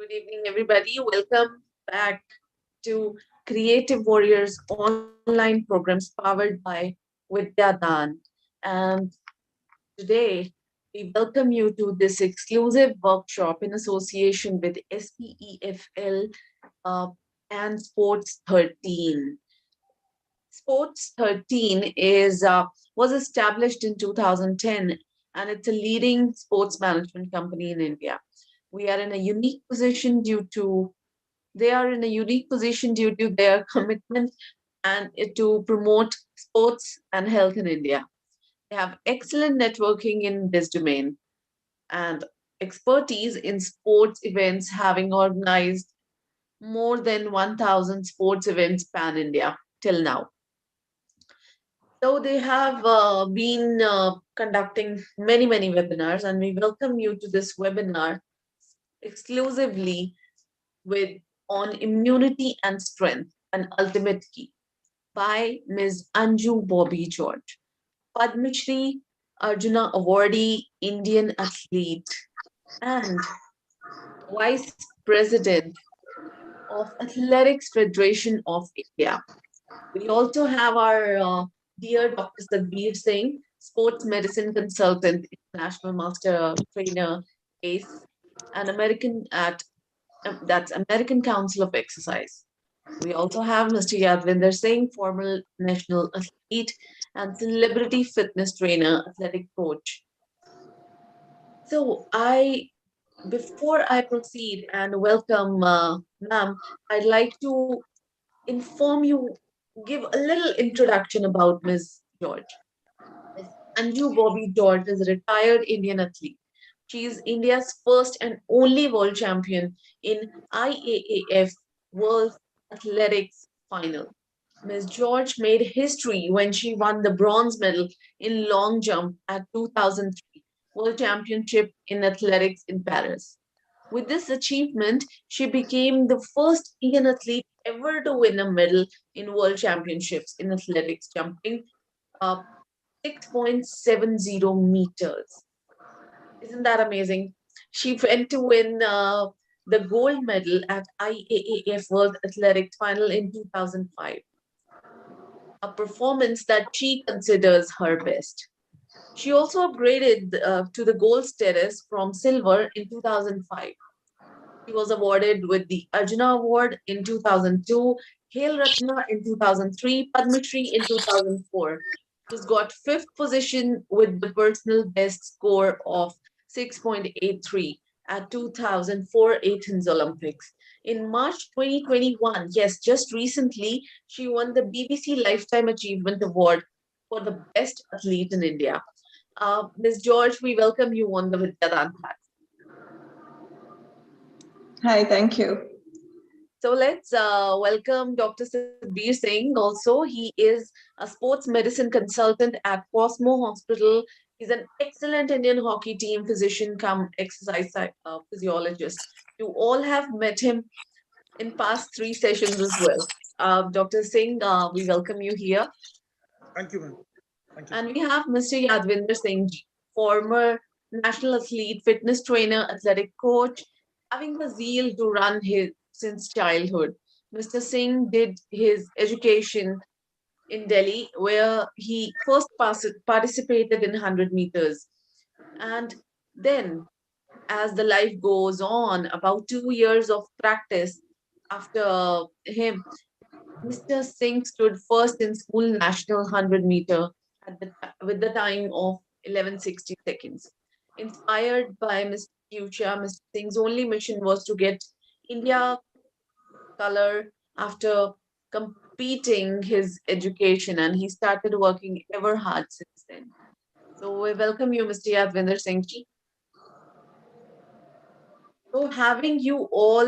Good evening, everybody. Welcome back to Creative Warriors online programs powered by Vidyadan. And today, we welcome you to this exclusive workshop in association with SPEFL uh, and Sports 13. Sports 13 is was established in 2010, and it's a leading sports management company in India. We are in a unique position due to They are in a unique position due to their commitment and to promote sports and health in India. They have excellent networking in this domain and expertise in sports events, having organized more than 1,000 sports events pan India till now. So they have been conducting many webinars, and we welcome you to this webinar exclusively with on immunity and strength, an ultimate key by Ms. Anju Bobby George, Padma Shri, Arjuna Awardee, Indian athlete, and Vice President of Athletics Federation of India. We also have our dear Dr. Satbir Singh, sports medicine consultant, international master trainer, ACE, an American at that's American Council of Exercise. We also have Mr. Yadvinder Singh, former national athlete and celebrity fitness trainer, athletic coach. So before I proceed and welcome ma'am, I'd like to inform you, give a little introduction about Ms. George. Ms. Anju Bobby George is a retired Indian athlete. She is India's first and only world champion in IAAF World Athletics Final. Ms. George made history when she won the bronze medal in long jump at 2003 World Championship in Athletics in Paris. With this achievement, she became the first Indian athlete ever to win a medal in World Championships in athletics, jumping uh, 6.70 meters. Isn't that amazing? She went to win the gold medal at IAAF World Athletics Final in 2005, a performance that she considers her best. She also upgraded to the gold status from silver in 2005. She was awarded with the Arjuna Award in 2002, Khel Ratna in 2003, Padma Shri in 2004. She's got fifth position with the personal best score of 6.83 at 2004 Athens Olympics. In March 2021, yes, just recently, she won the BBC Lifetime Achievement Award for the best athlete in India. Ms. George, we welcome you on the Vidyadan platform. Hi, thank you. So let's welcome Dr. Satbir Singh. Also, he is a sports medicine consultant at Cosmo Hospital. He's an excellent Indian hockey team physician, come exercise physiologist. You all have met him in past three sessions as well. Dr. Singh, we welcome you here. Thank you, ma'am. Thank you. And we have Mr. Yadvinder Singh, former national athlete, fitness trainer, athletic coach, having the zeal to run his since childhood. Mr. Singh did his education in Delhi, where he first participated in 100 meters. And then, as the life goes on, about 2 years of practice after him, Mr. Singh stood first in school national 100 meter with the time of 11:60 seconds. Inspired by Mr. Future, Mr. Singh's only mission was to get India color after completing his education, and he started working ever hard since then. So we welcome you, Mr. Yadvinder Singh ji. So having you all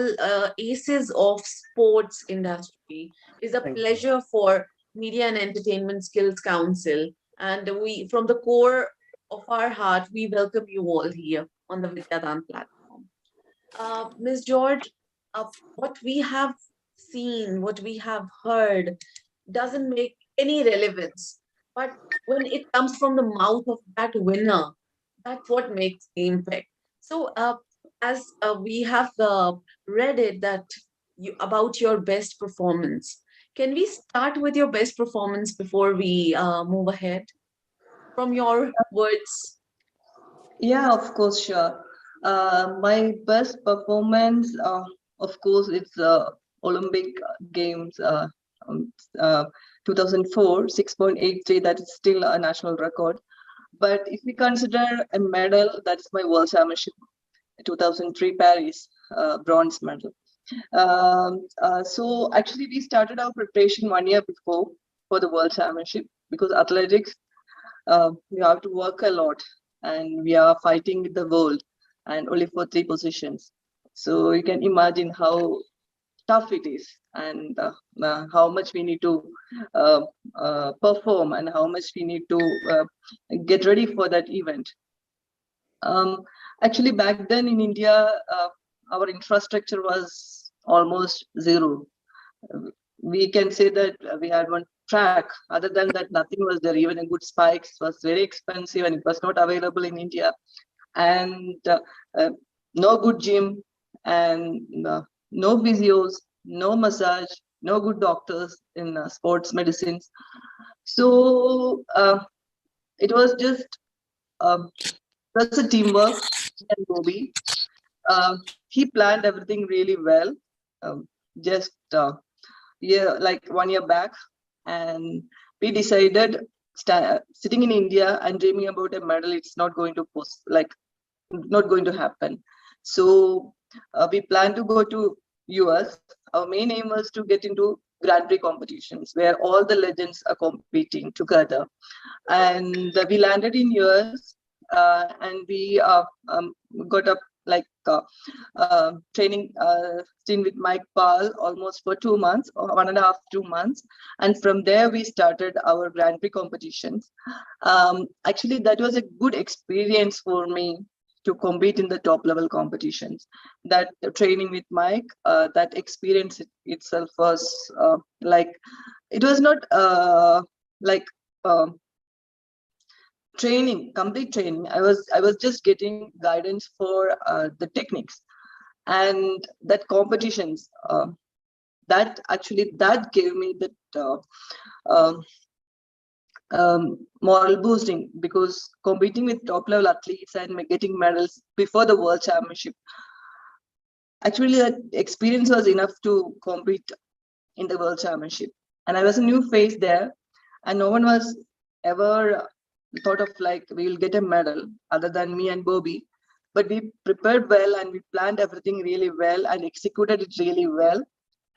aces of sports industry is a Thank you. pleasure for Media and Entertainment Skills Council. And we, from the core of our heart, we welcome you all here on the Vidyadan platform. Ms. George, what we have seen, what we have heard, doesn't make any relevance. But when it comes from the mouth of that winner, that's what makes the impact. So, as we have read it that about your best performance. Can we start with your best performance before we move ahead from your words? Yeah, of course, sure. My best performance, of course, it's Olympic Games um, uh, 2004, 6.83. That is still a national record. But if we consider a medal, that's my World Championship 2003 Paris bronze medal. So actually, we started our preparation 1 year before for the World Championship because athletics, we have to work a lot and we are fighting with the world and only for 3 positions. So you can imagine how tough it is and how much we need to uh, perform and how much we need to get ready for that event. Um, Actually, back then in India, our infrastructure was almost zero. We can say that we had one track. Other than that, nothing was there. Even a good spikes was very expensive and it was not available in India. And uh, no good gym and no physios, no massage, no good doctors in sports medicines. So it was just um, that's a teamwork. And Bobby, he planned everything really well. Just yeah, like 1 year back, and we decided sitting in India and dreaming about a medal. It's not going to not going to happen. So we plan to go to US. Our main aim was to get into Grand Prix competitions where all the legends are competing together. And we landed in US and we got up like training stint with Mike Paul almost for 2 months or 1.5, 2 months. And from there, we started our Grand Prix competitions. Actually, that was a good experience for me to compete in the top level competitions. That training with Mike, that experience itself was like, it was not like training, complete training. I was just getting guidance for the techniques and that competitions. That actually that gave me that um, moral boosting because competing with top level athletes and getting medals before the world championship, actually that experience was enough to compete in the world championship. And I was a new face there, and no one was ever thought of like we will get a medal other than me and Bobby. But we prepared well and we planned everything really well and executed it really well.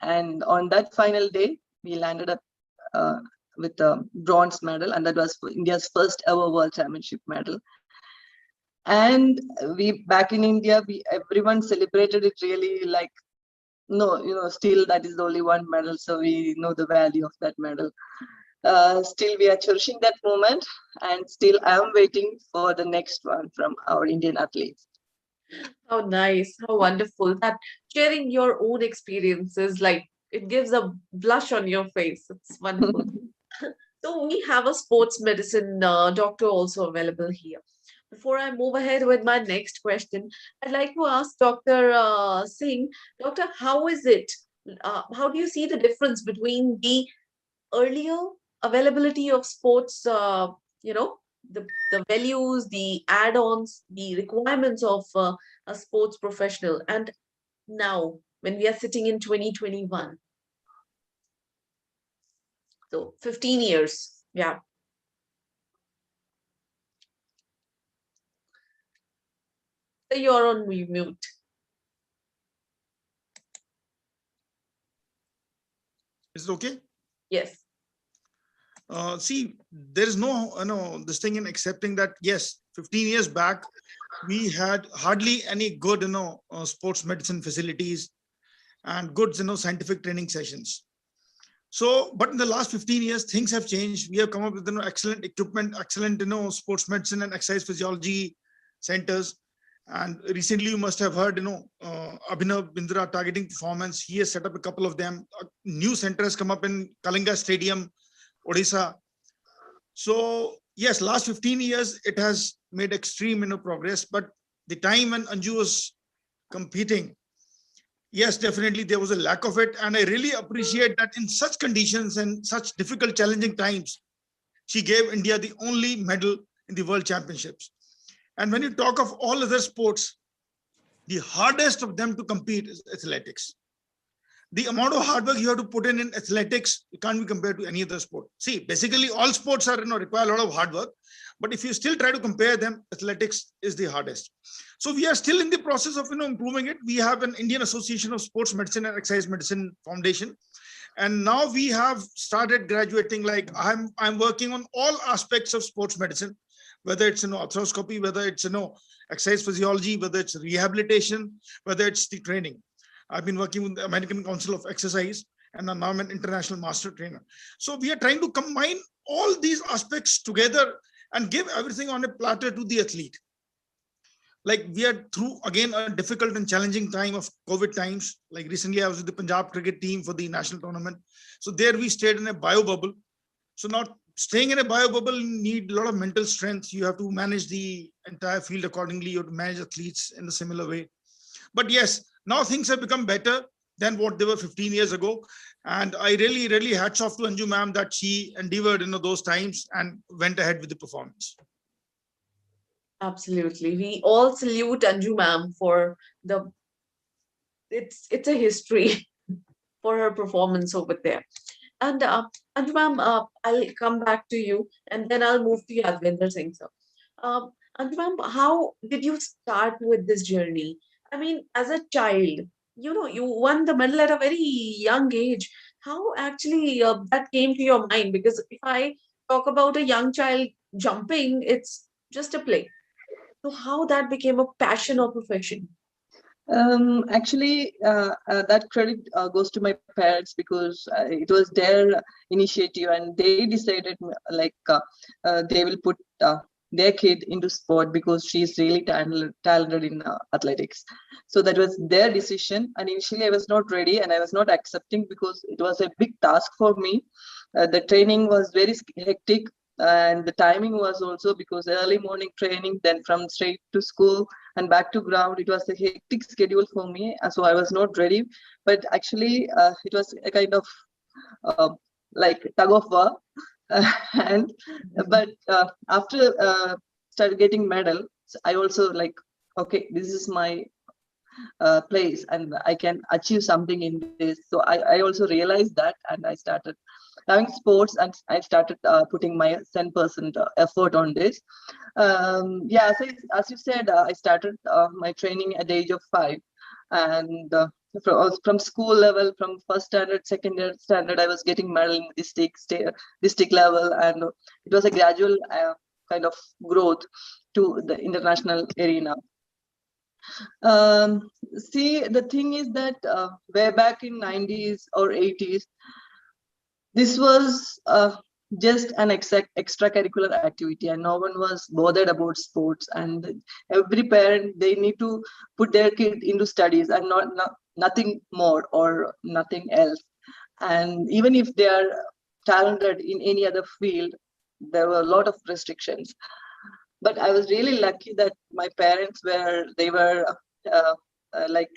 And on that final day, we landed up uh, with a bronze medal, and that was India's first ever world championship medal. And we back in India, we everyone celebrated it really like no, still that is the only one medal, so we know the value of that medal. Still, we are cherishing that moment, and still, I am waiting for the next one from our Indian athletes. How nice, how wonderful that sharing your own experiences, like it gives a blush on your face. It's wonderful. So we have a sports medicine doctor also available here. Before I move ahead with my next question, I'd like to ask Dr. Singh, Doctor, how is it? How do you see the difference between the earlier availability of sports, you know, the values, the add-ons, the requirements of a sports professional, and now when we are sitting in 2021? So 15 years. Yeah. So you're on mute. Is it okay? Yes. See, there is no, this thing in accepting that, yes, 15 years back, we had hardly any good, sports medicine facilities and good, scientific training sessions. So, but in the last 15 years, things have changed. We have come up with, excellent equipment, excellent, sports medicine and exercise physiology centers. And recently, you must have heard, Abhinav Bindra targeting performance. He has set up a couple of them. A new center has come up in Kalinga Stadium, Odisha. So yes, last 15 years, it has made extreme, progress. But the time when Anju was competing, yes, definitely there was a lack of it. And I really appreciate that in such conditions and such difficult, challenging times, she gave India the only medal in the World Championships. And when you talk of all other sports, the hardest of them to compete is athletics. The amount of hard work you have to put in athletics, it can't be compared to any other sport. See, basically all sports are, require a lot of hard work, but if you still try to compare them, athletics is the hardest. So we are still in the process of, improving it. We have an Indian Association of Sports Medicine and Exercise Medicine Foundation. And now we have started graduating, like I'm working on all aspects of sports medicine, whether it's, arthroscopy, whether it's, exercise physiology, whether it's rehabilitation, whether it's the training. I've been working with the American Council of Exercise, and now I'm an international master trainer. So we are trying to combine all these aspects together and give everything on a platter to the athlete. Like we are through, again, a difficult and challenging time of COVID times. Like recently I was with the Punjab cricket team for the national tournament. So there we stayed in a bio bubble. So now staying in a bio bubble, you need a lot of mental strength. You have to manage the entire field accordingly. You have to manage athletes in a similar way. But yes, now things have become better than what they were 15 years ago. And I really, really hats off to Anju ma'am that she endeavored those times and went ahead with the performance. Absolutely. We all salute Anju ma'am for it's a history for her performance over there. And Anju ma'am, I'll come back to you and then I'll move to Yadvinder Singh sir. Anju ma'am, how did you start with this journey? I mean, as a child, you won the medal at a very young age. How actually that came to your mind? Because if I talk about a young child jumping, it's just a play. So how that became a passion or profession? Actually, that credit goes to my parents because it was their initiative and they decided like they will put their kid into sport because she's really talented in athletics. So that was their decision. And initially I was not ready and I was not accepting because it was a big task for me. The training was very hectic. And the timing was also because early morning training, then from straight to school and back to ground. It was a hectic schedule for me, so I was not ready. But actually, it was a kind of like tug of war. And but after started getting medal, I also like, okay, this is my place and I can achieve something in this. So I also realized that, and I started loving sports and I started putting my 10% effort on this. Yeah, so as you said, I started my training at the age of 5, and from school level, from first standard, second standard, I was getting medal in district level, and it was a gradual kind of growth to the international arena. See, the thing is that way back in 90s or 80s, this was just an extracurricular activity and no one was bothered about sports, and every parent, they need to put their kid into studies and nothing more or nothing else. And even if they are talented in any other field, there were a lot of restrictions. But I was really lucky that my parents were like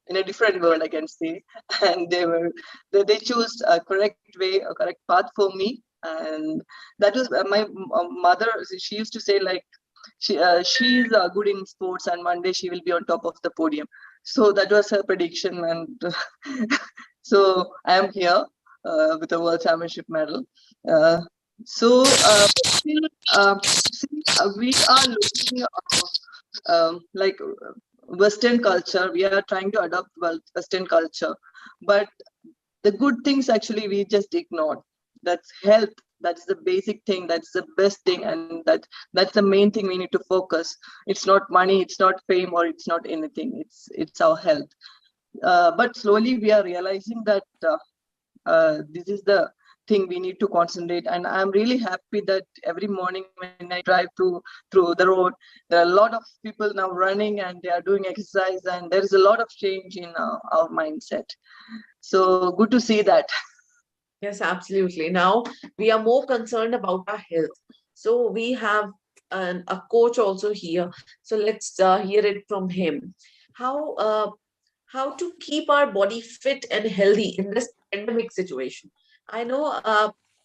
in a different world, I can say, and they chose a correct way, a correct path for me. And that was my mother. She used to say like she's good in sports and one day she will be on top of the podium. So that was her prediction, and so I am here with a world championship medal. So we are looking like Western culture. We are trying to adopt Western culture, but the good things actually we just ignored. That's health. That's the basic thing. That's the best thing, and that's the main thing we need to focus. It's not money. It's not fame, or it's not anything. It's our health. But slowly we are realizing that this is the thing we need to concentrate. And I'm really happy that every morning when I drive through the road, there are a lot of people now running and they are doing exercise, and there is a lot of change in our mindset. So good to see that. Yes, absolutely. Now we are more concerned about our health. So we have a coach also here. So let's hear it from him. how to keep our body fit and healthy in this pandemic situation. I know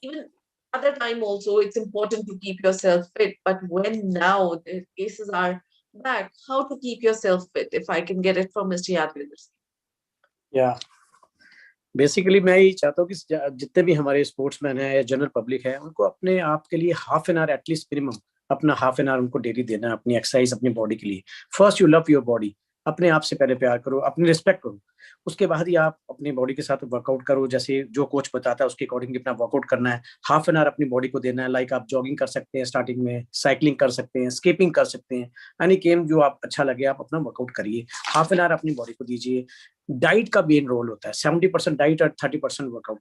even other time also it's important to keep yourself fit, but when now the cases are back, how to keep yourself fit? If I can get it from Mr. Yadvinder Singh. या basically मैं यही चाहता हूँ कि जितने भी हमारे sportsman हैं या जनरल पब्लिक है, उनको अपने आप के लिए half an hour at least minimum अपना हाफ एन आवर उनको डेली देना है अपनी एक्सरसाइज अपनी बॉडी के लिए. First you love your body. अपने आप से पहले प्यार करो, अपनी रिस्पेक्ट करो. उसके बाद ही आप अपनी बॉडी के साथ वर्कआउट करो. जैसे जो कोच बताता है उसके अकॉर्डिंग अपना वर्कआउट करना है. हाफ एन आवर अपनी बॉडी को देना है. लाइक आप जॉगिंग कर सकते हैं, स्टार्टिंग में साइकिलिंग कर सकते हैं, स्कीपिंग कर सकते हैं. यानी गेम जो आप अच्छा लगे आप अपना वर्कआउट करिए. हाफ एन आवर अपनी बॉडी को दीजिए. डाइट का मेन रोल होता है. 70% डाइट और 30% workout.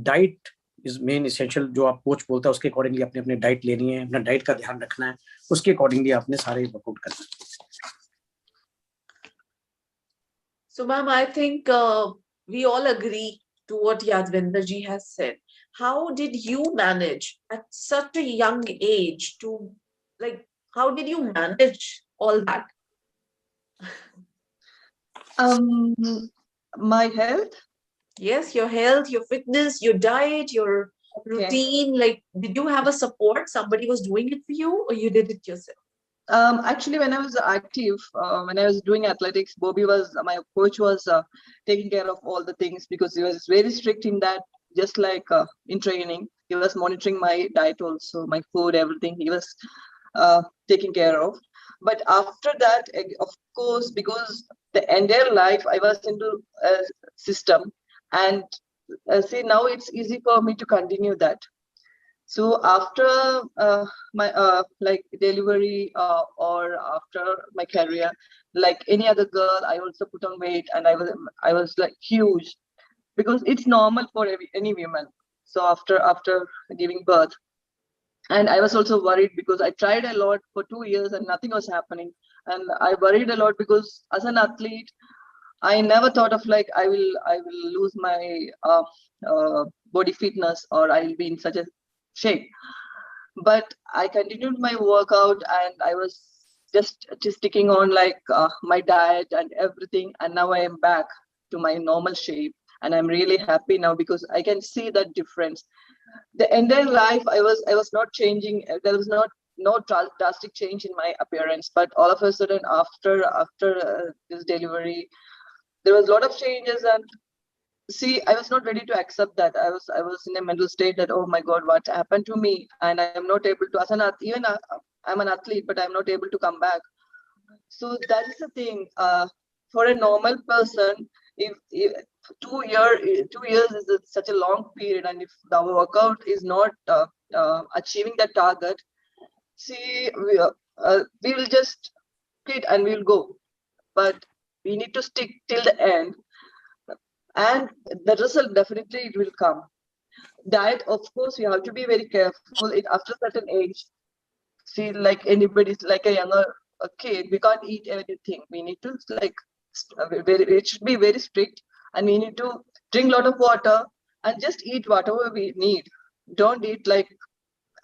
Diet is main essential. जो आप कोच बोलता है उसके अकॉर्डिंगली अपने अपने डाइट लेनी है, अपना डाइट का ध्यान रखना है, उसके अकॉर्डिंगली आपने सारे वर्कआउट करना है. So, ma'am, I think we all agree to what Yadvinder ji has said. How did you manage at such a young age to, like, how did you manage all that? My health. Yes, your health, your fitness, your diet, your routine. Like, did you have a support? Somebody was doing it for you, or you did it yourself? Actually, when I was active, when I was doing athletics, Bobby was my coach was taking care of all the things because he was very strict in that. Just like in training, he was monitoring my diet also, my food, everything. He was taking care of. But after that, of course, because the entire life I was into a system, and see now it's easy for me to continue that. So after my like delivery or after my career, like any other girl, I also put on weight, and I was like huge, because it's normal for any woman. So after giving birth, and I was also worried because I tried a lot for 2 years and nothing was happening, and I worried a lot because as an athlete, I never thought of like I will lose my body fitness or I'll be in such a shape. But I continued my workout and I was just sticking on like my diet and everything, and now I am back to my normal shape, and I'm really happy now because I can see that difference. The entire life I was not changing. There was no drastic change in my appearance, but all of a sudden after this delivery, there was a lot of changes. And see, I was not ready to accept that. I was in a mental state that, oh my God, what happened to me? And I am not able to, as an even I'm an athlete, but I'm not able to come back. So that is the thing. For a normal person, if 2 years is such a long period, and if the workout is not achieving the target, see, we will just quit and we'll go. But we need to stick till the end, and the result definitely it will come. Diet, of course, you have to be very careful. It after a certain age, see, like anybody's like a younger kid, we can't eat anything. We need to like it should be very strict, and we need to drink a lot of water and just eat whatever we need. Don't eat like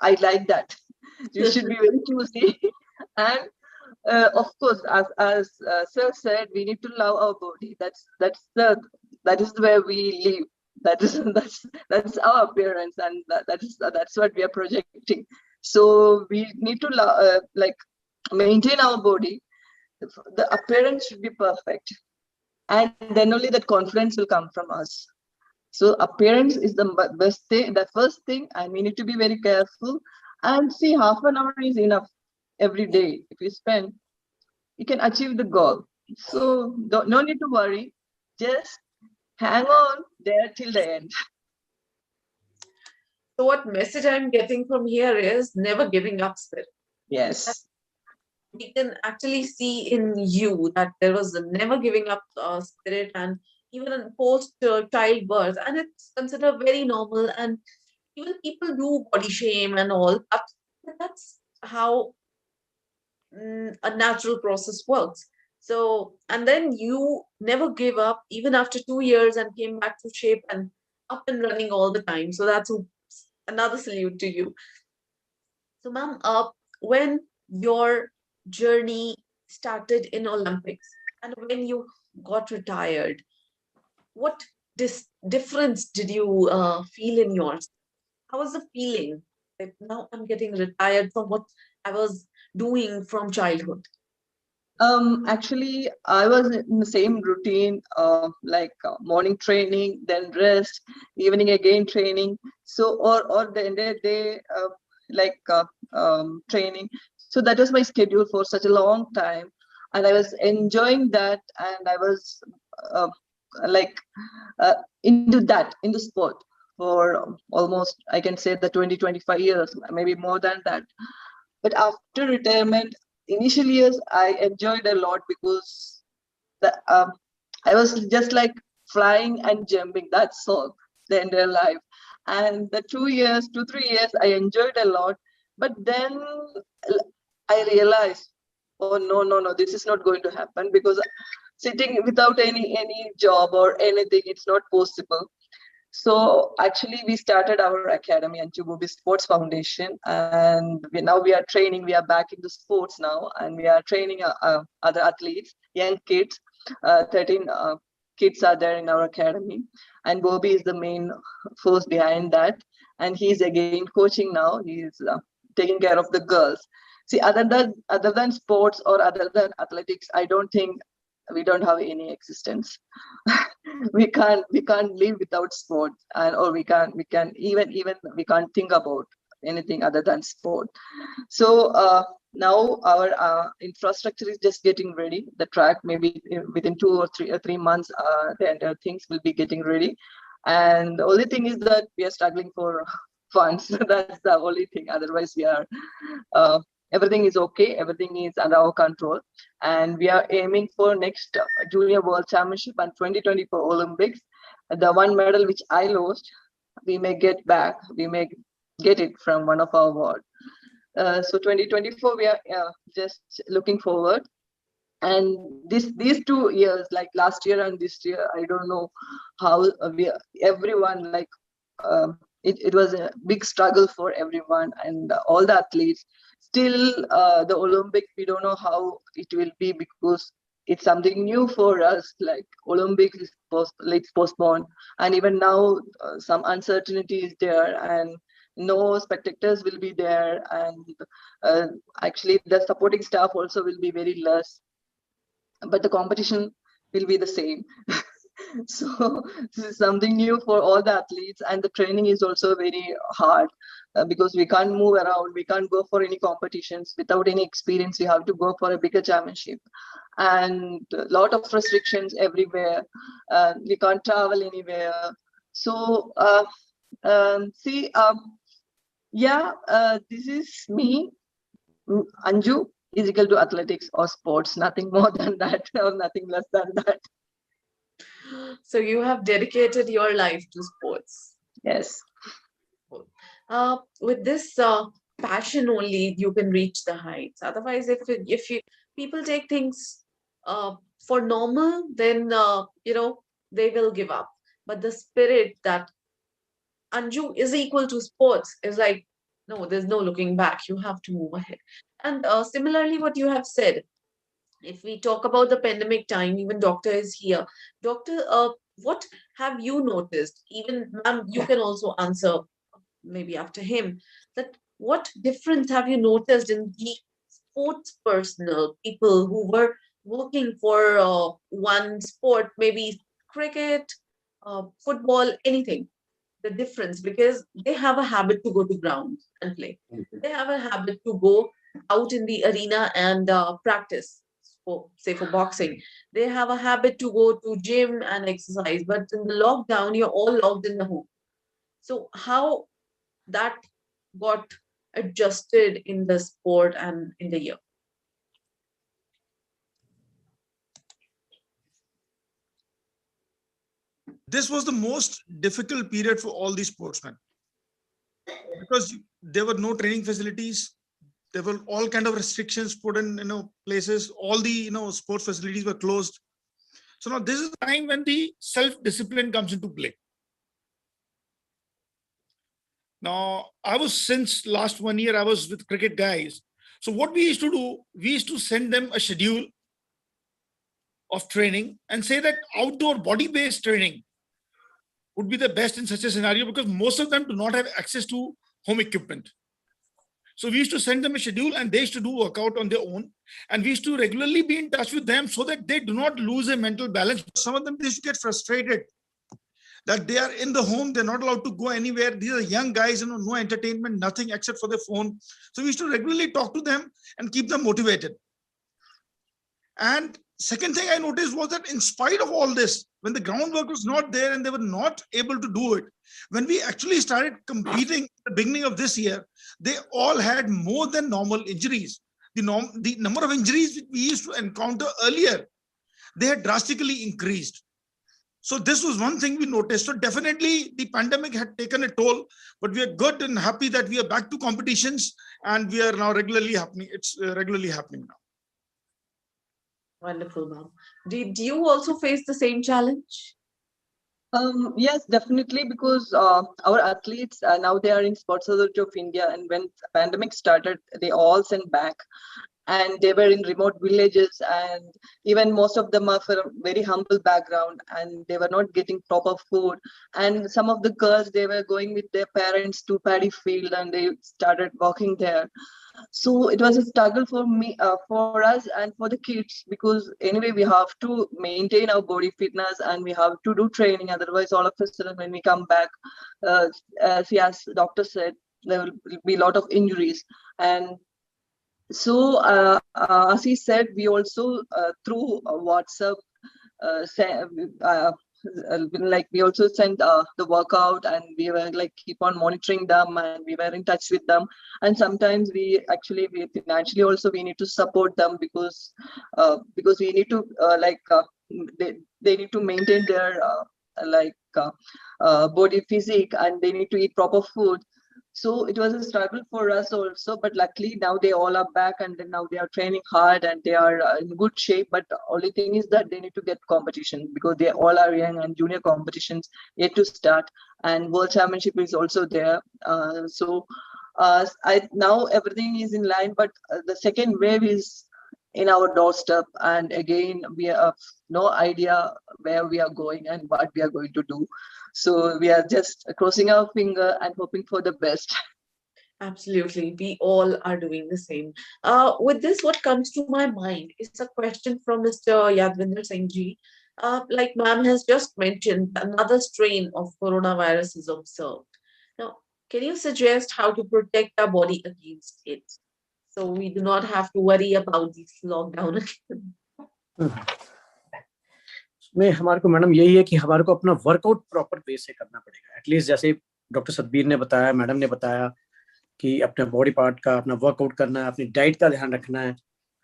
I like that. You should be very choosy. And of course, as Sir said, we need to love our body. That is where we live. That's our appearance, and that's what we are projecting. So we need to like maintain our body. The appearance should be perfect, and then only that confidence will come from us. So appearance is the best thing, the first thing, and we need to be very careful. And see, half an hour is enough every day. If you spend, you can achieve the goal. So no need to worry. Just hang on there till the end. So what message I'm getting from here is never giving up spirit. Yes. We can actually see in you that there was a never giving up spirit, and even in post childbirth, and it's considered very normal. And even people do body shame and all. But that's how a natural process works. So, and then you never gave up even after 2 years and came back to shape and up and running all the time. So that's another salute to you. So, ma'am, when your journey started in Olympics, And when you got retired, what difference did you feel in yours? How was the feeling that now I'm getting retired from what I was doing from childhood? Actually, I was in the same routine, morning training, then rest, evening again training. So, or the entire day, training. So that was my schedule for such a long time, and I was enjoying that, and I was uh, like into sport for almost, I can say, the 20-25 years, maybe more than that. But after retirement, initial years I enjoyed a lot because the I was just like flying and jumping. That's all the entire life. And the 2 years, 3 years, I enjoyed a lot. But then I realized, oh no, this is not going to happen because sitting without any job or anything, it's not possible. So actually, we started our academy, Anju Bobby Sports Foundation, and now we are training. We are back into sports now, and we are training other athletes, young kids. 13 kids are there in our academy, and Bobby is the main force behind that. And he's again coaching now. He's taking care of the girls. See, other than sports or other than athletics, I don't think we don't have any existence. we can't live without sport, and or we can even we can't think about anything other than sport. So now our infrastructure is just getting ready. The track, maybe within 2 or 3 months, the entire things will be getting ready. And the only thing is that we are struggling for funds. That's the only thing. Otherwise, we are uh, everything is okay. Everything is under our control, and we are aiming for next Junior World Championship and 2024 Olympics. The one medal which I lost, we may get back. We may get it from one of our award. So 2024, we are just looking forward. And these 2 years, like last year and this year, I don't know how everyone it was a big struggle for everyone and all the athletes. Still, the Olympics, we don't know how it will be because it's something new for us. Like Olympics is postponed, and even now some uncertainty is there, and no spectators will be there, and uh, actually the supporting staff also will be very less, but the competition will be the same. So this is something new for all the athletes, and the training is also very hard because we can't move around, we can't go for any competitions without any experience. We have to go for a bigger championship, and a lot of restrictions everywhere. We can't travel anywhere. So this is me, Anju, is equal to athletics or sports, nothing more than that or nothing less than that. So you have dedicated your life to sports. Yes. With this passion only, you can reach the heights. Otherwise, if you people take things for normal, then they will give up. But the spirit that Anju is equal to sports is like, no, there's no looking back. You have to move ahead. And similarly, what you have said, if we talk about the pandemic time, even doctor is here. Doctor, what have you noticed? Even ma'am, you can also answer maybe after him. That what difference have you noticed in the sports personnel, people who were working for one sport, maybe cricket, football, anything? The difference because they have a habit to go to ground and play. They have a habit to go out in the arena and practice. For, say for boxing, they have a habit to go to gym and exercise. But in the lockdown, you're all locked in the home. So how that got adjusted in the sport and in the year? This was the most difficult period for all these sportsmen because there were no training facilities. There were all kind of restrictions put in places. All the sports facilities were closed. So now this is the time when the self-discipline comes into play. Now I was, since last 1 year, I was with cricket guys. So what we used to do, we used to send them a schedule of training and say that outdoor body-based training would be the best in such a scenario, because most of them do not have access to home equipment. So we used to send them a schedule and they used to do workout on their own. And we used to regularly be in touch with them so that they do not lose a mental balance. Some of them, they used to get frustrated that they are in the home, they're not allowed to go anywhere. These are young guys, no entertainment, nothing except for their phone. So we used to regularly talk to them and keep them motivated. And second thing I noticed was that in spite of all this, when the groundwork was not there and they were not able to do it, when we actually started competing at the beginning of this year, they all had more than normal injuries. The number of injuries we used to encounter earlier, they had drastically increased. So this was one thing we noticed. So definitely the pandemic had taken a toll, but we are good and happy that we are back to competitions and we are now regularly happening. It's regularly happening now. Wonderful, ma'am. Did you also face the same challenge? Yes, definitely, because our athletes now they are in Sports Authority of India, and when the pandemic started, they all sent back, and they were in remote villages, and even most of them are from very humble background, and they were not getting proper food. And some of the girls, they were going with their parents to paddy field, and they started working there. So it was a struggle for me, for us, and for the kids, because anyway we have to maintain our body fitness and we have to do training. Otherwise, all of a sudden, when we come back, as the doctor said, there will be a lot of injuries. And so, as he said, we also through WhatsApp, like we also sent the workout, and we were like keep on monitoring them, and we were in touch with them. And sometimes we financially also we need to support them, because we need to they need to maintain their body physique, and they need to eat proper food. So it was a struggle for us also, but luckily now they all are back, and then now they are training hard and they are in good shape. But the only thing is that they need to get competition, because they all are young, and junior competitions yet to start, and World Championship is also there. Now everything is in line, but the second wave is in our doorstep, and again we have no idea where we are going and what we are going to do. So we are just crossing our finger and hoping for the best. Absolutely. We all are doing the same. With this, what comes to my mind is a question from Mr. Yadvinder Singh ji. Like ma'am has just mentioned, another strain of coronavirus is observed. Now, can you suggest how to protect our body against it, so we do not have to worry about this lockdown again? में हमारे को madam यही है कि हमारे को अपना workout proper way से करना पड़ेगा। एटलीस्ट जैसे डॉक्टर सतबीर ने बताया, मैडम ने बताया कि अपने बॉडी पार्ट का अपना वर्कआउट करना है, अपनी डाइट का ध्यान रखना है।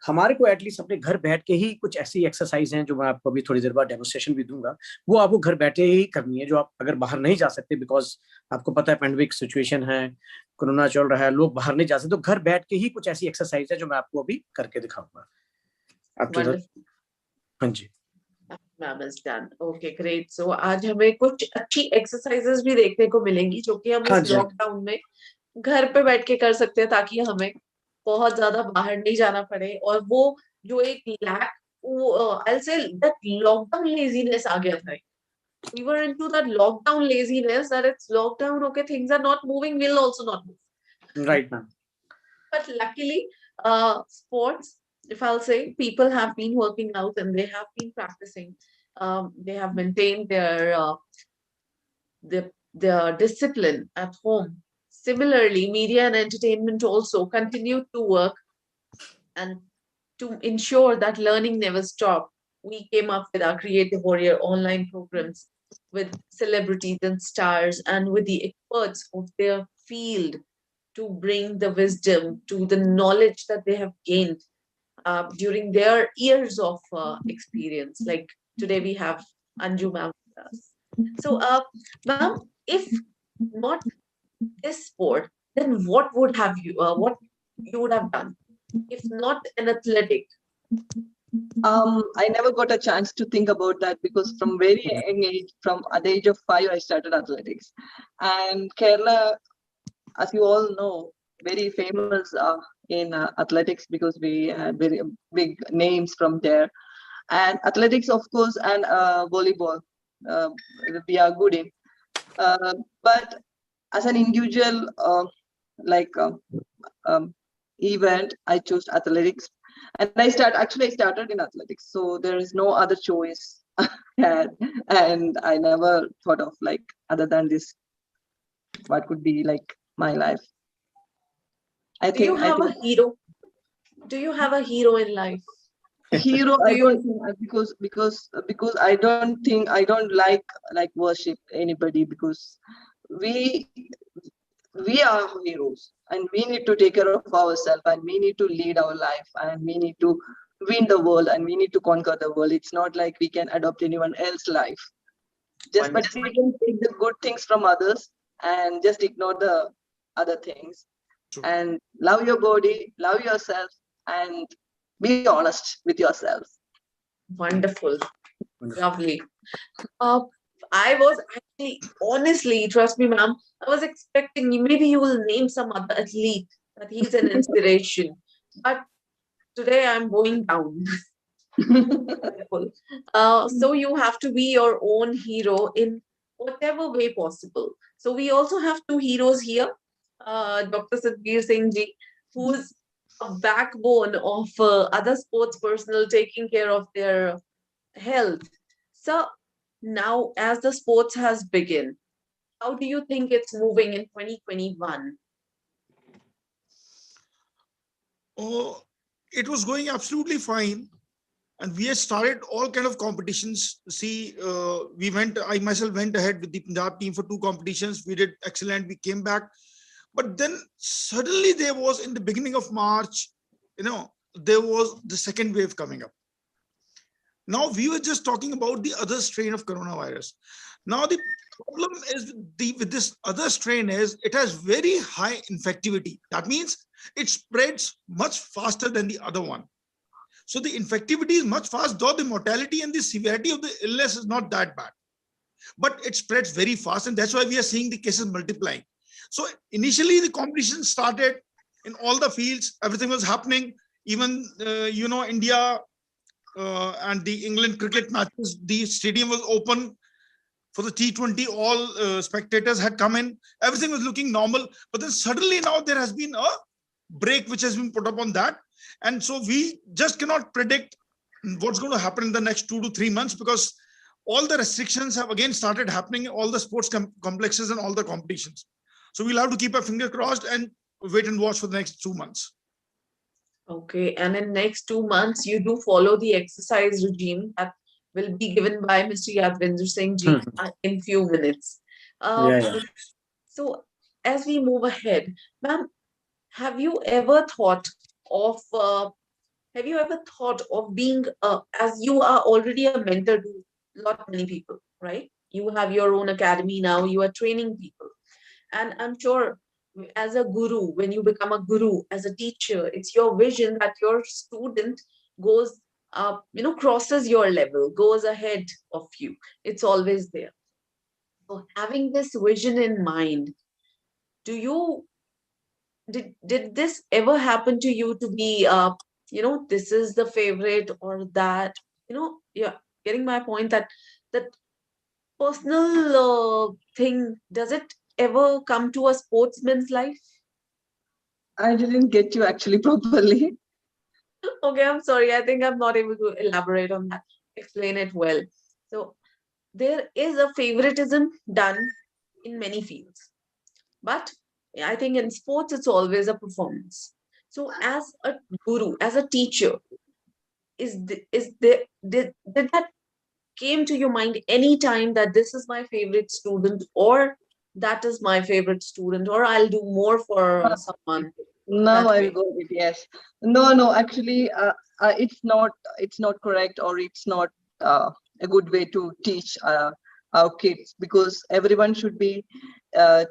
हमारे को एटलीस्ट अपने घर बैठ के ही कुछ ऐसी एक्सरसाइज हैं जो मैं आपको अभी थोड़ी देर बाद डेमोन्स्ट्रेशन भी दूंगा, वो आपको घर बैठे ही करनी है, जो आप अगर बाहर नहीं जा सकते, बिकॉज आपको पता है पैंडेमिक सिचुएशन है, कोरोना चल रहा है, लोग बाहर नहीं जा सकते, तो घर बैठ के ही कुछ ऐसी एक्सरसाइज है जो मैं आपको अभी करके दिखाऊंगा। हाँ जी ma'am is done. Okay great. So आज हमें कुछ अच्छी एक्सरसाइजेस भी देखने को मिलेंगी जो कि हम इस लॉकडाउन में घर पे बैठ के कर सकते हैं, ताकि हमें बहुत ज्यादा बाहर नहीं जाना पड़े। और वो जो एक lack, I'll say that lockdown laziness आ गया था। We were into that lockdown laziness, that it's lockdown, okay, things are not moving, we'll also not move. Right, ma'am. But luckily, sports, if I'll say, people have been working out and they have been practicing. They have maintained their discipline at home. Similarly, media and entertainment also continue to work, and to ensure that learning never stopped, we came up with our Creative Warrior online programs with celebrities and stars and with the experts of their field to bring the wisdom to the knowledge that they have gained during their years of experience. Like today we have Anju ma'am with us. So ma'am, if not this sport, then what would you would have done if not an athletic? I never got a chance to think about that, because from very young age, from at the age of 5, I started athletics. And Kerala, as you all know, very famous in athletics, because we had very big names from there. And athletics, of course, and volleyball, we are good in. But as an individual, like event, I chose athletics, and I started in athletics, so there is no other choice I had, and I never thought of like other than this what could be like my life. I Do you think have a hero? Do you have a hero in life? hero. Do I you- don't think because I don't think I don't like worship anybody, because we we are heroes and we need to take care of ourselves and we need to lead our life and we need to win the world and we need to conquer the world. It's not like we can adopt anyone else's life. Just but we can take the good things from others and just ignore the other things. True. And love your body, love yourself, and be honest with yourself. Wonderful. Wonderful. Lovely. I was actually, honestly, trust me, ma'am, I was expecting maybe you will name some other athlete that he's an inspiration. But today I'm going down. Wonderful. So you have to be your own hero in whatever way possible. So we also have two heroes here, Dr. Satbir Singh ji, who's a backbone of other sports personnel taking care of their health. So now, as the sports has begun, how do you think it's moving in 2021? Oh, it was going absolutely fine. And we had started all kind of competitions. See, I myself went ahead with the Punjab team for 2 competitions. We did excellent. We came back. But then suddenly there was, in the beginning of March, there was the second wave coming up. Now we were just talking about the other strain of coronavirus. Now the problem is with this other strain is it has very high infectivity. That means it spreads much faster than the other one. So the infectivity is much fast, though the mortality and the severity of the illness is not that bad. But it spreads very fast, and that's why we are seeing the cases multiplying. So initially the competition started in all the fields, everything was happening. Even, India and the England cricket matches, the stadium was open for the T20, all spectators had come in, everything was looking normal. But then suddenly now there has been a break which has been put up on that. And so we just cannot predict what's going to happen in the next 2 to 3 months, because all the restrictions have again started happening in all the sports complexes and all the competitions. So we'll have to keep our finger crossed and wait and watch for the next 2 months. Okay, and in next 2 months, you do follow the exercise regime that will be given by Mr. Yadvinder Singh ji in few minutes. Yeah. So as we move ahead, ma'am, have you ever thought of being as you are already a mentor to many people, right? You have your own academy now, you are training people. And I'm sure as a guru, when you become a guru, as a teacher, it's your vision that your student goes crosses your level, goes ahead of you. It's always there. So having this vision in mind, do you did this ever happen to you to be this is the favorite or that, yeah, getting my point, that personal thing, does it ever come to a sportsman's life? I didn't get you actually properly. Okay, I'm sorry, I think I'm not able to elaborate on that, explain it well. So there is a favoritism done in many fields, but I think in sports it's always a performance. So as a guru, as a teacher, did that came to your mind any time that this is my favorite student, or that is my favorite student, or I'll do more for someone Now that I way? got it. Yes. No. Actually, it's not correct, or it's not a good way to teach our kids, because everyone should be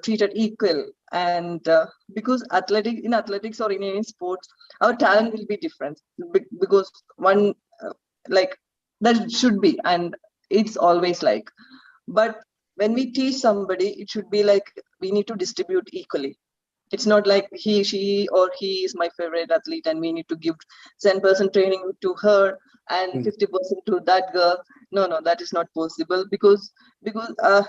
treated equal. And because in athletics or in any sports, our talent will be different. Because one like that should be, and it's always like. But when we teach somebody, it should be like we need to distribute equally. It's not like she or he is my favorite athlete and we need to give 10% training to her and 50% to that girl. No, that is not possible because I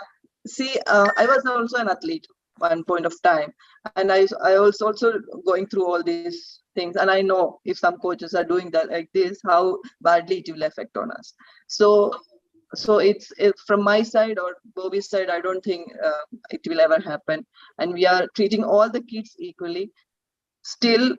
was also an athlete one point of time, and I was also going through all these things, and I know if some coaches are doing that like this, how badly it will affect on us. So it's from my side or Bobby's side, I don't think it will ever happen, and we are treating all the kids equally. Still,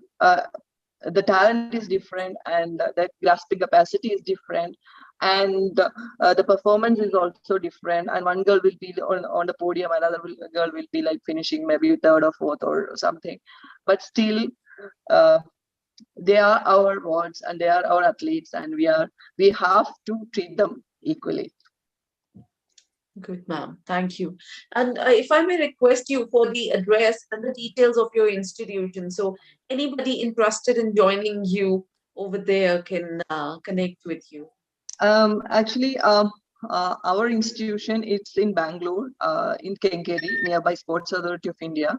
the talent is different, and the grasping capacity is different, and the performance is also different. And one girl will be on the podium, another girl will be like finishing maybe third or fourth or something. But still, they are our wards and they are our athletes, and we have to treat them equally. Good, ma'am. Thank you. And if I may request you for the address and the details of your institution, so anybody interested in joining you over there can connect with you. Actually, our institution, it's in Bangalore, in Kenkeri, nearby Sports Authority of India.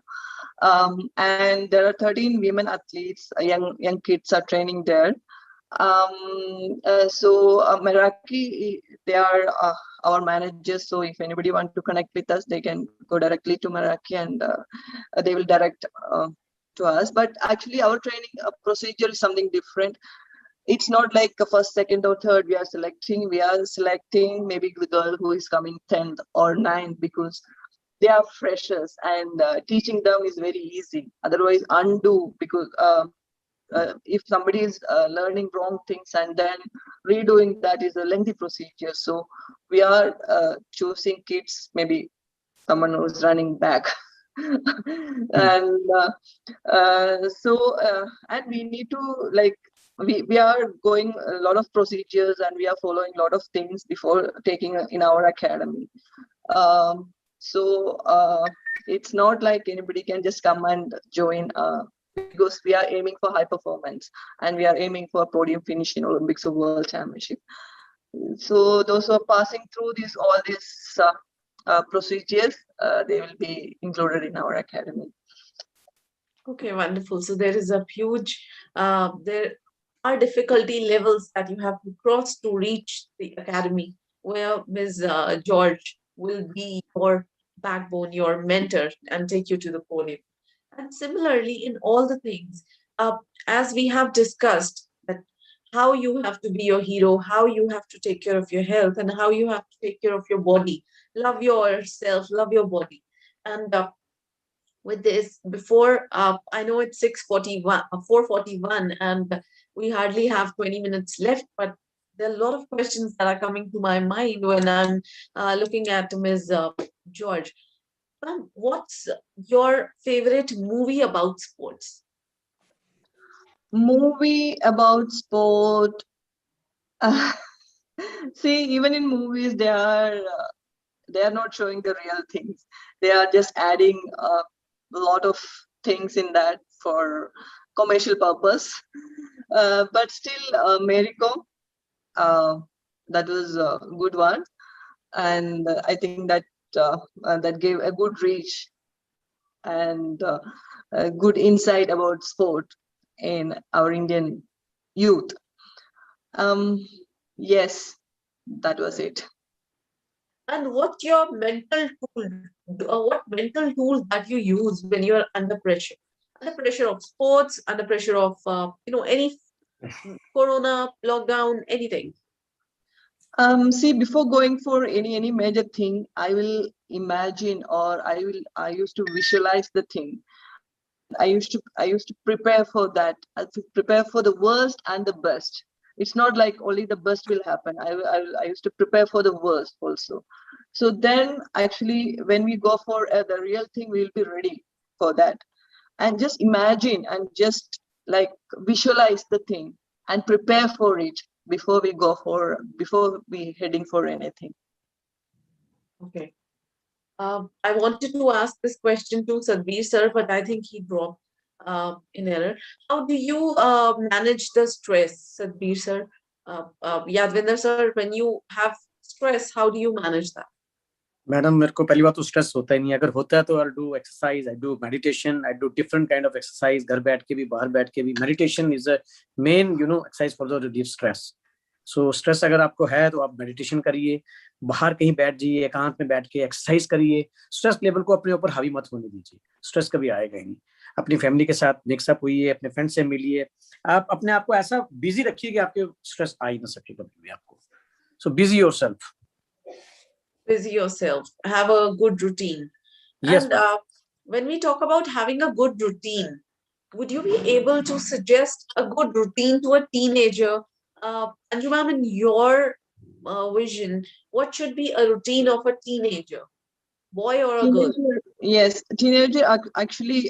And there are 13 women athletes, young kids are training there. Meraki, they are our managers. So if anybody wants to connect with us, they can go directly to Meraki, and they will direct to us. But actually, our training procedure is something different. It's not like a first, second, or third we are selecting. We are selecting maybe the girl who is coming 10th or 9th, because they are freshers, and teaching them is very easy. Otherwise, undo, because if somebody is learning wrong things and then redoing that is a lengthy procedure. So we are choosing kids, maybe someone who's running back. And and we need to, like, we are going a lot of procedures, and we are following a lot of things before taking in our academy. It's not like anybody can just come and join, because we are aiming for high performance, and we are aiming for a podium finish in Olympics or World Championship. So those who are passing through all these procedures, they will be included in our academy. Okay, wonderful. So there is a huge, there are difficulty levels that you have to cross to reach the academy, where Ms. George will be your backbone, your mentor, and take you to the podium. And similarly, in all the things, as we have discussed, that how you have to be your hero, how you have to take care of your health, and how you have to take care of your body. Love yourself, love your body. And with this, before, I know it's 6:41, 4:41, and we hardly have 20 minutes left, but there are a lot of questions that are coming to my mind when I'm looking at Ms. George. What's your favorite movie about sports? Movie about sport. See, even in movies, they are not showing the real things. They are just adding a lot of things in that for commercial purpose. But still, Merico, that was a good one, and I think that that gave a good reach and a good insight about sport in our Indian youth. Yes, that was it. And what's your mental tool? What mental tools that you use when you're under pressure? Under pressure of sports, under pressure of any corona, lockdown, anything. See, before going for any major thing, I will imagine, or I used to visualize the thing, and I used to prepare for that. I prepare for the worst and the best. It's not like only the best will happen. I used to prepare for the worst also. So then, actually, when we go for the real thing, we'll be ready for that. And just imagine and just like visualize the thing and prepare for it before we heading for anything. Okay. I wanted to ask this question to Satbir sir, but I think he dropped in error. How do you manage the stress, Satbir sir? Yadvinder sir, when you have stress, how do you manage that? Madam, मेरे को पहली बात तो stress होता ही नहीं. अगर होता है तो I do exercise, I do meditation, I do different kind of exercise, घर बैठ के भी, बाहर बैठ के भी. Meditation is a main exercise for the relief stress. So stress अगर आपको है तो आप मेडिटेशन करिए, बाहर कहीं बैठ जाइए, एकांत में बैठ के एक्सरसाइज करिए। स्ट्रेस लेवल को अपने ऊपर हावी मत होने दीजिए, स्ट्रेस कभी आएगा ही नहीं। अपनी फैमिली के साथ मिक्सअप होइए, अपने फ्रेंड से मिलिए, आप अपने आप को ऐसा बिजी रखिए कि आपके स्ट्रेस आ ही ना सके कभी भी आपको। So busy yourself. Busy yourself, have a good routine. Yes, And ma'am. when we talk about having a good routine, would you be able to suggest a good routine to a teenager? Anju ma'am, in your vision, what should be a routine of a teenager, boy or a girl? Yes, teenager actually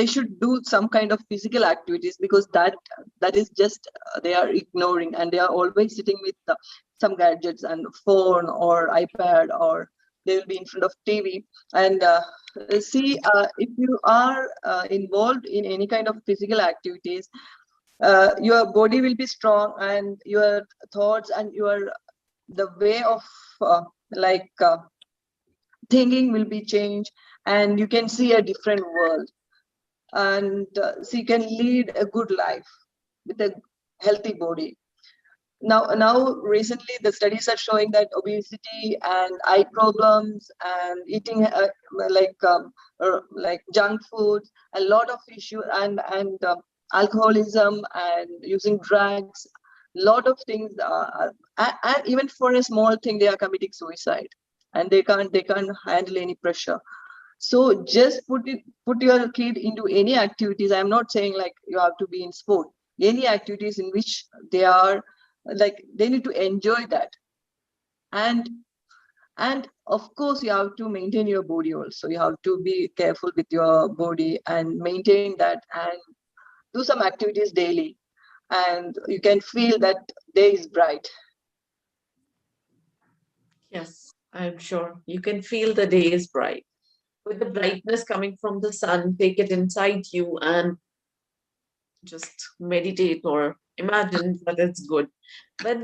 they should do some kind of physical activities, because that is just they are ignoring, and they are always sitting with some gadgets and phone or iPad, or they will be in front of TV. And see, if you are involved in any kind of physical activities, your body will be strong, and your thoughts and the way of like thinking will be changed, and you can see a different world, and so you can lead a good life with a healthy body. Now recently the studies are showing that obesity and eye problems and eating like junk foods, a lot of issues, and alcoholism and using drugs, lot of things and even for a small thing they are committing suicide, and they can't handle any pressure. So just put your kid into any activities. I'm not saying like you have to be in sport, any activities in which they are like they need to enjoy that. And of course you have to maintain your body also. You have to be careful with your body and maintain that, and do some activities daily, and you can feel that day is bright. Yes, I'm sure you can feel the day is bright. With the brightness coming from the sun, take it inside you and just meditate or imagine that it's good. But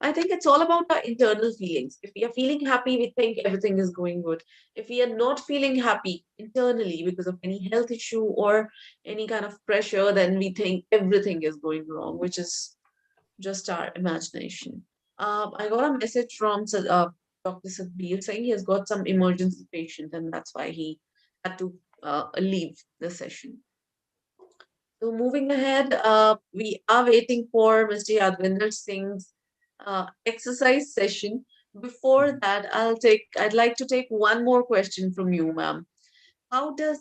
I think it's all about our internal feelings. If we are feeling happy, we think everything is going good. If we are not feeling happy internally because of any health issue or any kind of pressure, then we think everything is going wrong, which is just our imagination. I got a message from Dr. Satbir saying he has got some emergency patient, and that's why he had to leave the session. So moving ahead, we are waiting for Mr. Yadvinder Singh's exercise session. Before that, I'd like to take one more question from you, ma'am. How does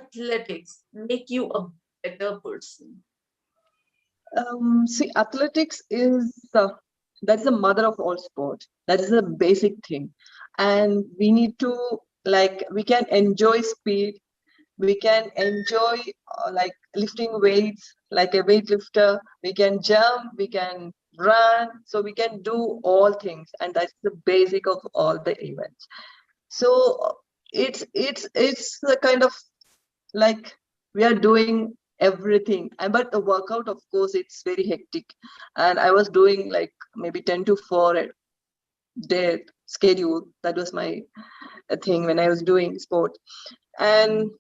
athletics make you a better person? See, athletics is that's the mother of all sport. That is a basic thing, and we need to like we can enjoy speed. We can enjoy like lifting weights, like a weightlifter. We can jump, we can run, so we can do all things, and that's the basic of all the events. So it's the kind of like we are doing everything, but the workout, of course, it's very hectic, and I was doing like maybe 10 to 4 a day schedule. That was my thing when I was doing sport, and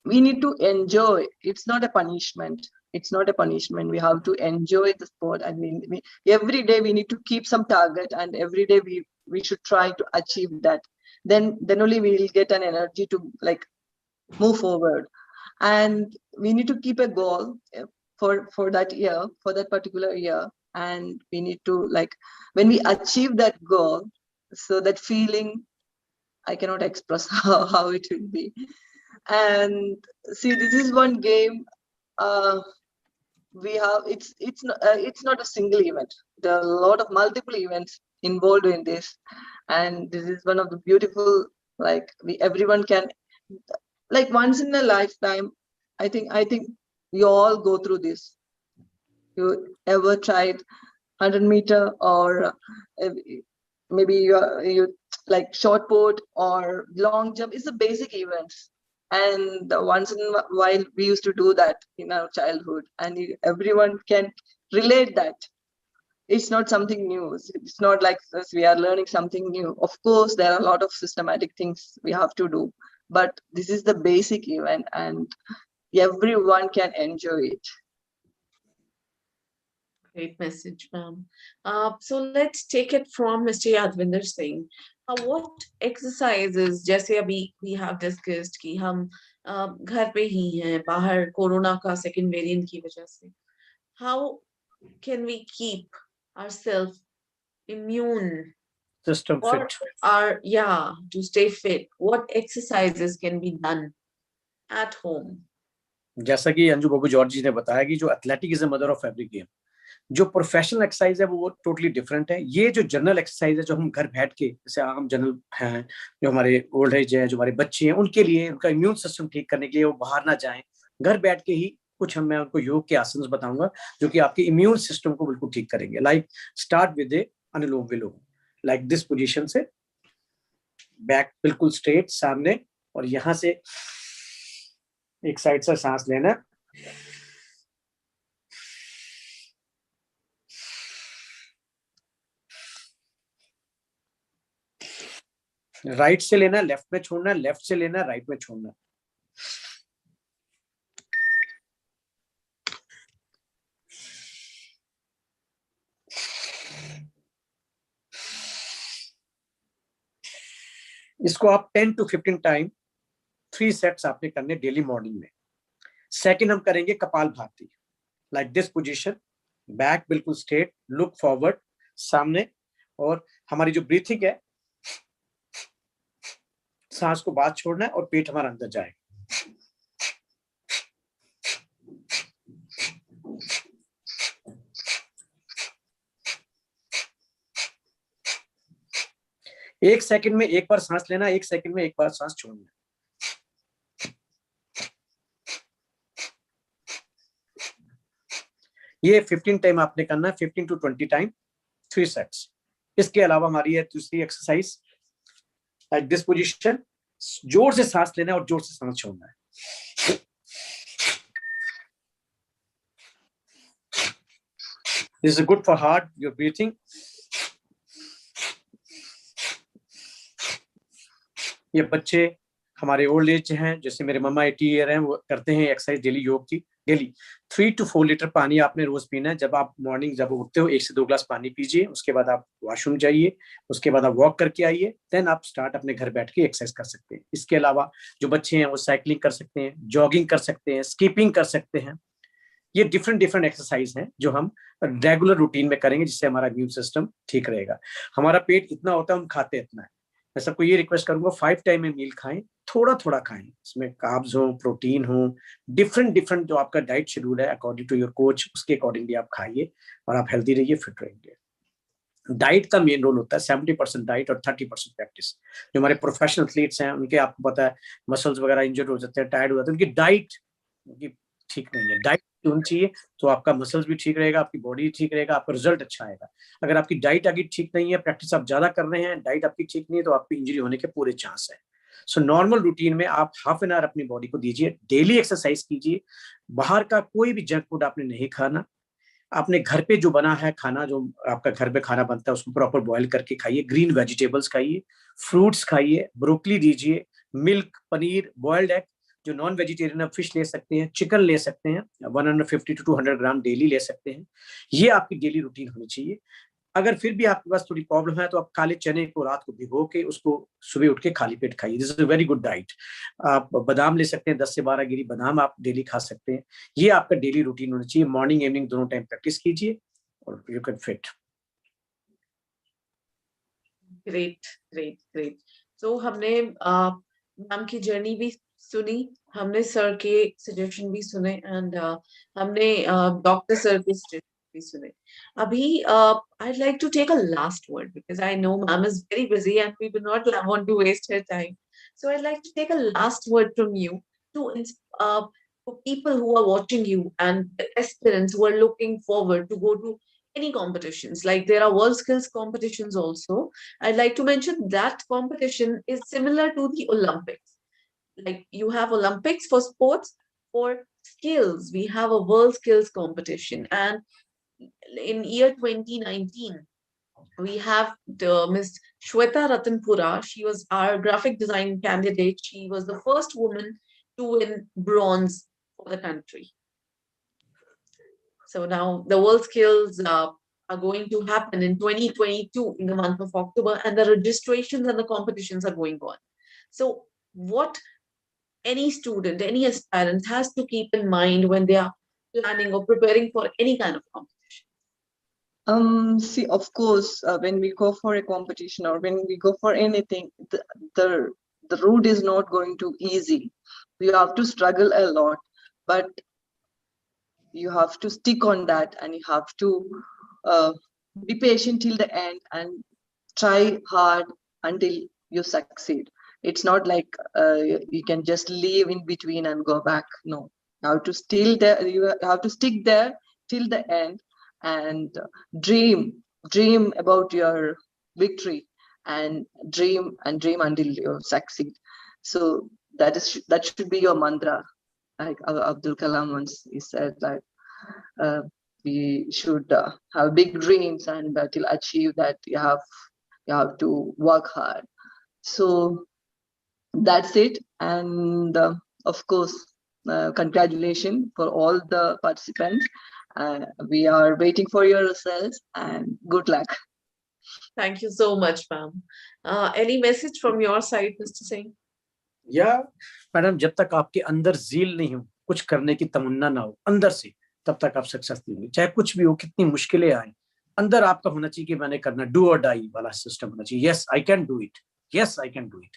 we need to enjoy. It's not a punishment. It's not a punishment. We have to enjoy the sport. I mean, every day we need to keep some target, and every day we should try to achieve that. Then only we will get an energy to like move forward. And we need to keep a goal for that year, for that particular year, and we need to like when we achieve that goal, so that feeling I cannot express how it will be. And see, this is one game we have. It's not a single event. There are a lot of multiple events involved in this, and this is one of the beautiful, like everyone can, like once in a lifetime. I think we all go through this. You ever tried 100-meter, or maybe you like short put or long jump? It's a basic event, and once in a while we used to do that in our childhood, and everyone can relate that. It's not something new. It's not like we are learning something new. Of course, there are a lot of systematic things we have to do, but this is the basic event, and everyone can enjoy it. Great message, ma'am. So let's take it from Mr. Yadvinder Singh. What exercises, जैसे अभी we have discussed कि हम घर पे ही हैं, बाहर corona का second variant की वजह से, how can we keep ourselves immune System or fit. to stay fit? What exercises can be done at home? जैसा कि अंजू बॉबी जॉर्ज जी ने बताया कि जो athletic is the mother of every game, जो प्रोफेशनल एक्सरसाइज है वो टोटली डिफरेंट है। ये जो जनरल एक्सरसाइज है जो हम घर बैठ के, जैसे हम जनरल हैं, जो हमारे ओल्ड एज है, जो हमारे बच्चे हैं, उनके लिए उनका इम्यून सिस्टम ठीक करने के लिए वो बाहर ना जाएं, घर बैठ के ही कुछ मैं उनको योग के आसन बताऊंगा जो कि आपके इम्यून सिस्टम को बिल्कुल ठीक करेंगे। Like start with A anulom vilom, like this position से, बैक बिल्कुल स्ट्रेट सामने, और यहां से एक साइड से सांस लेना, राइट से लेना, लेफ्ट में छोड़ना, लेफ्ट से लेना, राइट में छोड़ना। इसको आप 10 to 15 टाइम 3 सेट्स आपने करने डेली मॉर्निंग में। सेकंड हम करेंगे कपाल भाती, लाइक दिस पोजीशन, बैक बिल्कुल स्ट्रेट, लुक फॉरवर्ड सामने, और हमारी जो ब्रीथिंग है, सांस को बाहर छोड़ना है और पेट हमारा अंदर जाएगा। एक सेकंड में एक बार सांस लेना, एक सेकंड में एक बार सांस छोड़ना। ये 15 टाइम आपने करना है, 15 to 20 टाइम, 3 सेट्स। इसके अलावा हमारी है दूसरी एक्सरसाइज, लाइक दिस पोजीशन, जोर से सांस लेना है और जोर से सांस छोड़ना है। This is good for heart, your breathing. ये बच्चे हमारे ओल्ड एज हैं, जैसे मेरे मम्मा 80 ईयर हैं, वो करते हैं एक्सरसाइज डेली, योग की। डेली 3 to 4 लीटर पानी आपने रोज पीना है। जब आप मॉर्निंग जब उठते हो 1 से 2 ग्लास पानी पीजिए, उसके बाद आप वॉशरूम जाइए, उसके बाद आप वॉक करके आइए, देन आप स्टार्ट अपने घर बैठ के एक्सरसाइज कर सकते हैं। इसके अलावा जो बच्चे हैं वो साइकिलिंग कर सकते हैं, जॉगिंग कर सकते हैं, स्कीपिंग कर सकते हैं। ये डिफरेंट एक्सरसाइज हैं जो हम रेगुलर रूटीन में करेंगे, जिससे हमारा इम्यून सिस्टम ठीक रहेगा। हमारा पेट इतना होता है, हम खाते इतना है। मैं सबको ये रिक्वेस्ट करूंगा, 5 टाइम में मील खाएं, थोड़ा थोड़ा खाएं, इसमें कार्ब्स हो, प्रोटीन हो, डिफरेंट जो आपका डाइट शेड्यूल है अकॉर्डिंग टू योर कोच, उसके अकॉर्डिंगली आप खाइए और आप हेल्दी रहिए, फिट रहिए। डाइट का मेन रोल होता है, 70% डाइट और 30% प्रैक्टिस। जो हमारे प्रोफेशनल एथलीट्स हैं, उनके आपको पता है मसल्स वगैरह इंजर्ड हो जाते हैं, टायर्ड हो जाते हैं, उनकी डाइट ठीक नहीं है। डाइट होनी चाहिए तो आपका मसल्स भी ठीक रहेगा, आपकी बॉडी ठीक रहेगा, आपका रिजल्ट अच्छा आएगा। अगर आपकी डाइट आगे ठीक नहीं है, प्रैक्टिस आप ज्यादा कर रहे हैं, डाइट आपकी ठीक नहीं है, तो आपकी इंजरी होने के पूरे चांस है। सो नॉर्मल रूटीन में आप हाफ एन आवर अपनी बॉडी को दीजिए, डेली एक्सरसाइज कीजिए। बाहर का कोई भी जंक फूड आपने नहीं खाना, आपने घर पे जो बना है खाना, जो आपका घर पे खाना बनता है, उसको प्रॉपर बॉईल करके खाइए, ग्रीन वेजिटेबल्स खाइए, फ्रूट्स खाइए, ब्रोकली दीजिए, मिल्क, पनीर, बॉइल्ड एग। जो नॉन वेजिटेरियन है, फिश ले सकते हैं, चिकन ले सकते हैं, 150 to 200 ग्राम डेली ले सकते हैं। ये आपकी डेली रूटीन होनी चाहिए। अगर फिर भी आपके पास थोड़ी प्रॉब्लम है तो आप काले चने को रात को भिगो के उसको सुबह उठ के खाली पेट खाइए। This is a very good diet. आप बादाम ले सकते हैं, 10 से 12 गिरी बादाम आप डेली खा सकते हैं। ये आपका डेली रूटीन होना चाहिए। मॉर्निंग इवनिंग दोनों टाइम प्रैक्टिस कीजिए और यू कैन फिट। ग्रेट। तो हमने मैम की जर्नी भी सुनी, हमने सर के सजेशन भी सुने, एंड हमने डॉक्टर सर के सजेशन भी सुने। अभी I'd like to take a last word because I know ma'am is very busy and we do not want to waste her time. So I'd like to take a last word from you to for people who are watching you and the aspirants who are looking forward to go to any competitions. Like there are world skills competitions also. I'd like to mention that competition is similar to the Olympics. Like you have Olympics for sports, for skills we have a world skills competition, and in year 2019 we have the Miss Shweta Ratanpura. She was our graphic design candidate. She was the first woman to win bronze for the country. So now the World Skills are going to happen in 2022 in the month of October, and the registrations and the competitions are going on. So what any student, any aspirant has to keep in mind when they are planning or preparing for any kind of competition? See, of course, when we go for a competition or when we go for anything, the route is not going to easy. You have to struggle a lot, but you have to stick on that, and you have to be patient till the end and try hard until you succeed. It's not like you can just leave in between and go back. No, you have to still there. You have to stick there till the end and dream about your victory, and dream until you succeed. So that should be your mantra. Like Abdul Kalam once he said, like we should have big dreams, and to achieve that you have to work hard. So that's it. And of course, congratulations for all the participants. We are waiting for your results, and good luck. Thank you so much, ma'am. Any message from your side, Mr. Singh? या madam, जब तक आपके अंदर zeal नहीं हो, कुछ करने की तमन्ना ना हो अंदर से, तब तक आप सक्सेस नहीं होंगे। चाहे कुछ भी हो, कितनी मुश्किलें आए, अंदर आपका होना चाहिए कि मैंने करना, डू और डाई वाला सिस्टम होना चाहिए। Yes I can do it, yes I can do it.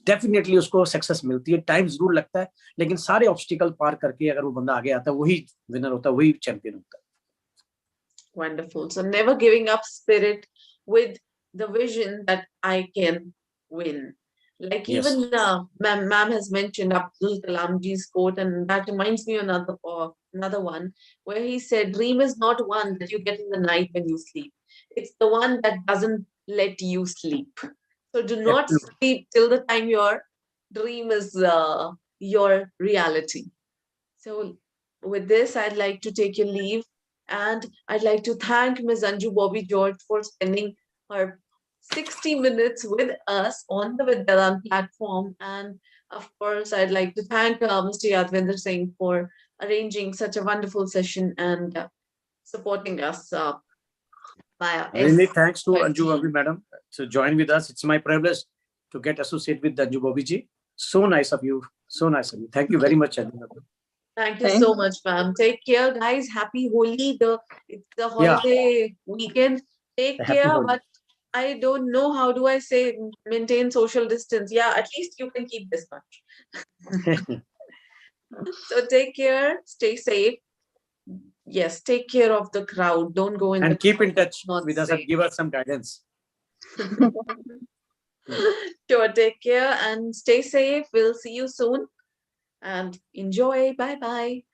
Definitely उसको सक्सेस मिलती है, टाइम जरूर लगता है, लेकिन सारे ऑब्स्टिकल पार करके अगर वो बंदा आगे आता है, वही विनर होता है, वही चैंपियन होता है। Wonderful. So never giving up spirit with the vision that I can win. Like Yes. even ma'am has mentioned Abdul Kalamji's quote, and that reminds me another one where he said, "Dream is not one that you get in the night when you sleep. It's the one that doesn't let you sleep." So do not Absolutely. sleep till the time your dream is your reality. So with this, I'd like to take your leave, and I'd like to thank Ms. Anju Bobby George for spending her 60 minutes with us on the Vidyadan platform. And of course, I'd like to thank Mr. Yadvinder Singh for arranging such a wonderful session and supporting us via Really, thanks to SYT. Anju Bobby madam to join with us. It's my privilege to get associated with Anju Bobby ji. So nice of you. So nice of you. Thank you very much, Anju. Thank you so much, ma'am. Take care, guys. Happy Holi. It's the holiday weekend. Take Happy care, Holi. but I don't know how do I say maintain social distance. Yeah, at least you can keep this much. So take care. Stay safe. Yes, take care of the crowd. Don't go in And the keep crowd. in touch Not with us and safe. give us some guidance. Sure, take care and stay safe. We'll see you soon. And enjoy. Bye-bye.